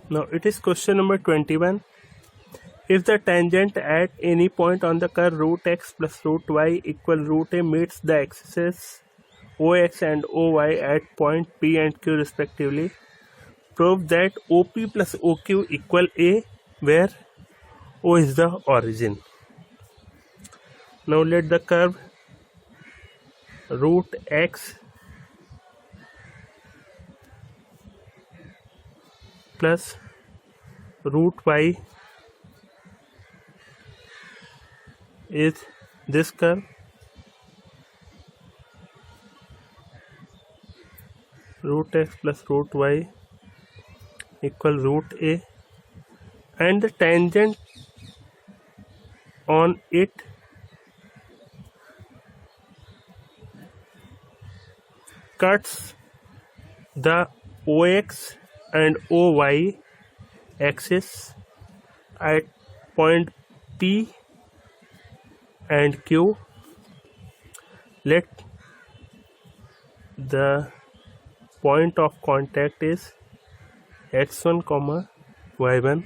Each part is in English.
Now it is question number 21. If the tangent at any point on the curve root x plus root y equal root a meets the axes OX and OY at point P and Q respectively, prove that OP plus OQ equal A, where O is the origin. Now let the curve root x plus root y is this curve, root x plus root y equal root a, and the tangent on it cuts the OX and OY axis at point P and Q. Let the point of contact is x1 comma y1.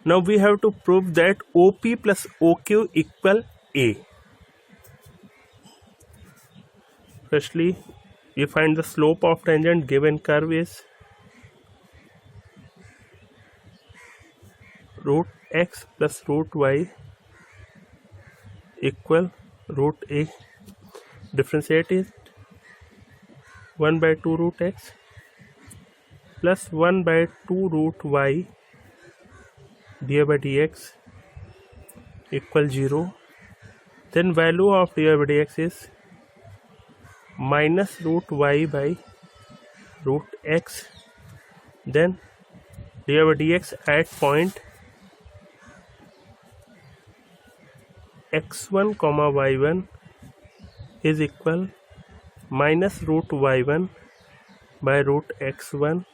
Now we have to prove that OP plus OQ equal A. Firstly, we find the slope of tangent given curve is root x plus root y equal root a. Differentiate it, 1 by 2 root x plus 1 by 2 root y dy by dx equal 0. Then value of dy by dx is minus root y by root x. Then dy by dx at point x1 comma y1 is equal minus root y1 by root x1.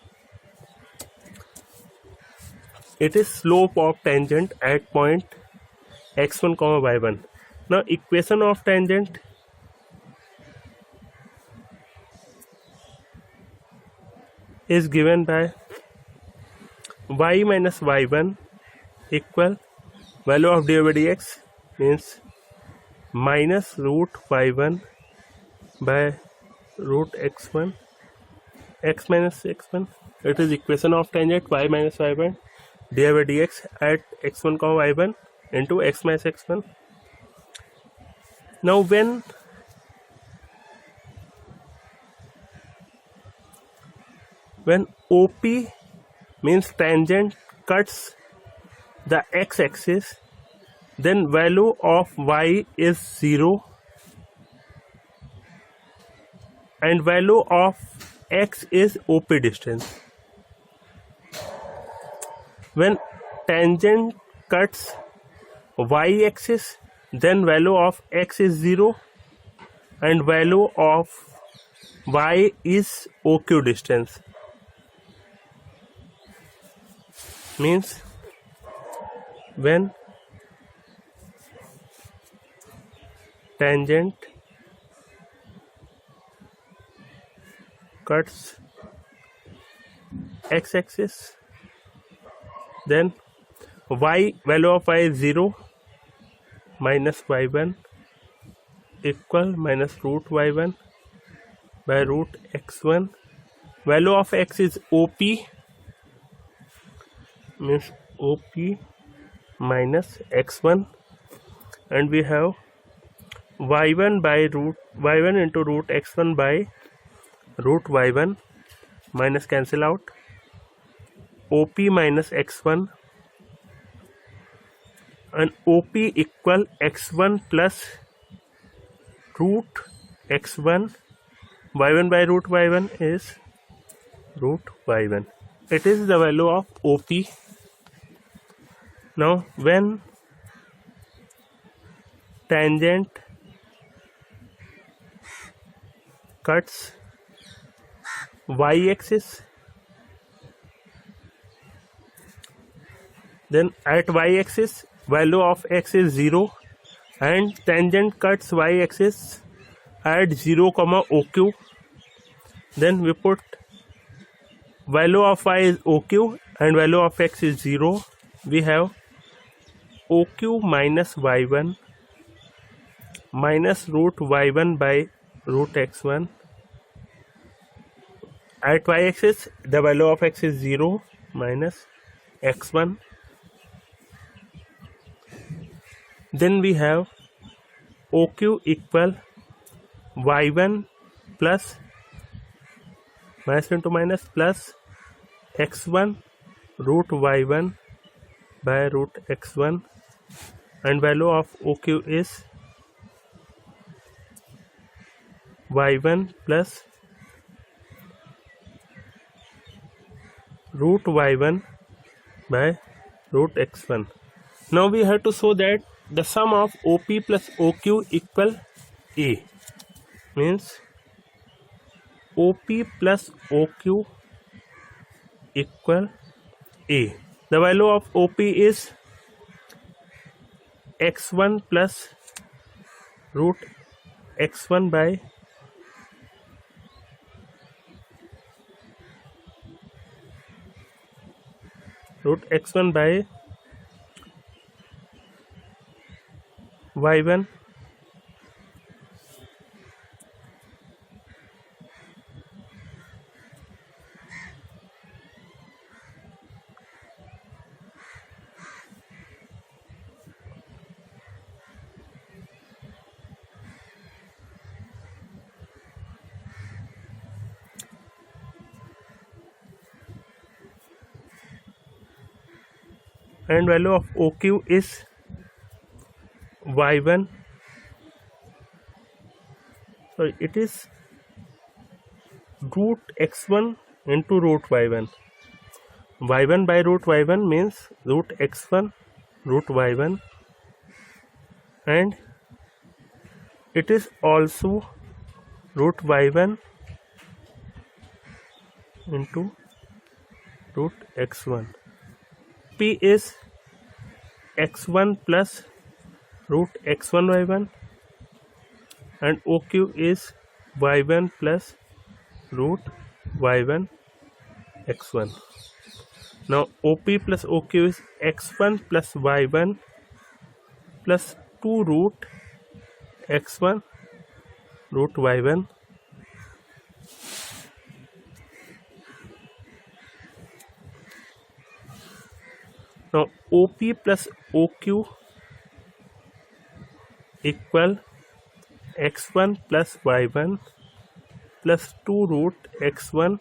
It is slope of tangent at point x1 comma y1. Now equation of tangent is given by y minus y1 equal value of dy by dx means minus root y1 by root x1, x minus x1. It is equation of tangent y minus y1 dy by dx at x1 comma y1 into x minus x1. Now when OP means tangent cuts the x-axis, then value of y is 0 and value of x is OP distance. When tangent cuts y-axis, then value of x is 0 and value of y is OQ distance. Means when tangent cuts x-axis, then y value of y is 0 minus y1 equal minus root y1 by root x1. Value of x is OP, means OP minus x1, and we have y1 by root y1 into root x1 by root y1, minus cancel out, OP minus x1, and OP equal x1 plus root x1. y1 by root y1 is root y1. It is the value of OP. Now when tangent cuts y-axis, then at y-axis value of x is 0 and tangent cuts y-axis at 0 comma OQ. Then we put value of y is OQ and value of x is 0. We have OQ minus y1 minus root y1 by root x1. At y-axis the value of x is 0 minus x1. Then we have OQ equal y1 plus minus into minus plus x1 root y1 by root x1, and value of OQ is y1 plus root y1 by root x1. Now we have to show that the sum of OP plus OQ equal A, means OP plus OQ equal A. The value of OP is x1 plus root x1 by root x1 by y1 and value of OQ is y1, so it is root x1 into root y1. y1 by root y1 means root x1 root y1, and it is also root y1 into root x1. P is x1 plus root x1 y1 and OQ is y1 plus root y1 x1. Now OP plus OQ is x1 plus y1 plus 2 root x1 root y1 . Now OP plus OQ equal x1 plus y1 plus 2 root x1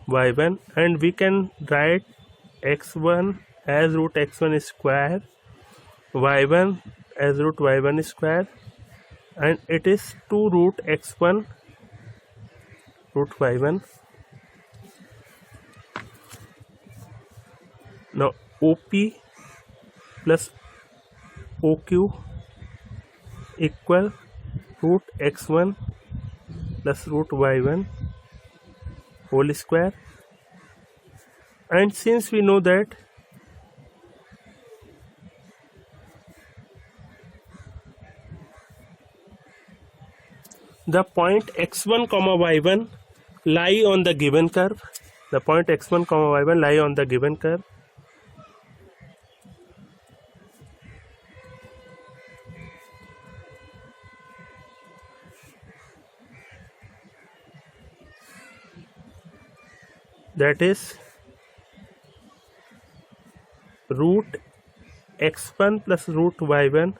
y1, and we can write x1 as root x1 square, y1 as root y1 square, and it is 2 root x1 root y1. Now OP plus OQ equal root x1 plus root y1 whole square, and since we know that the point x1 comma y1 lie on the given curve, the point x1 comma y1 lie on the given curve, that is root x1 plus root y1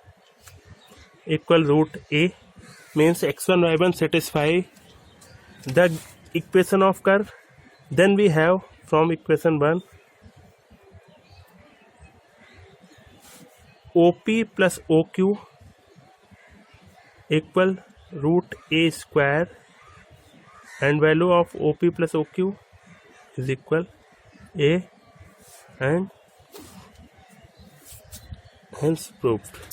equal root a, means x1 y1 satisfy the equation of curve. Then we have from equation 1 OP plus OQ equal root a square, and value of OP plus OQ is equal a, and hence proved.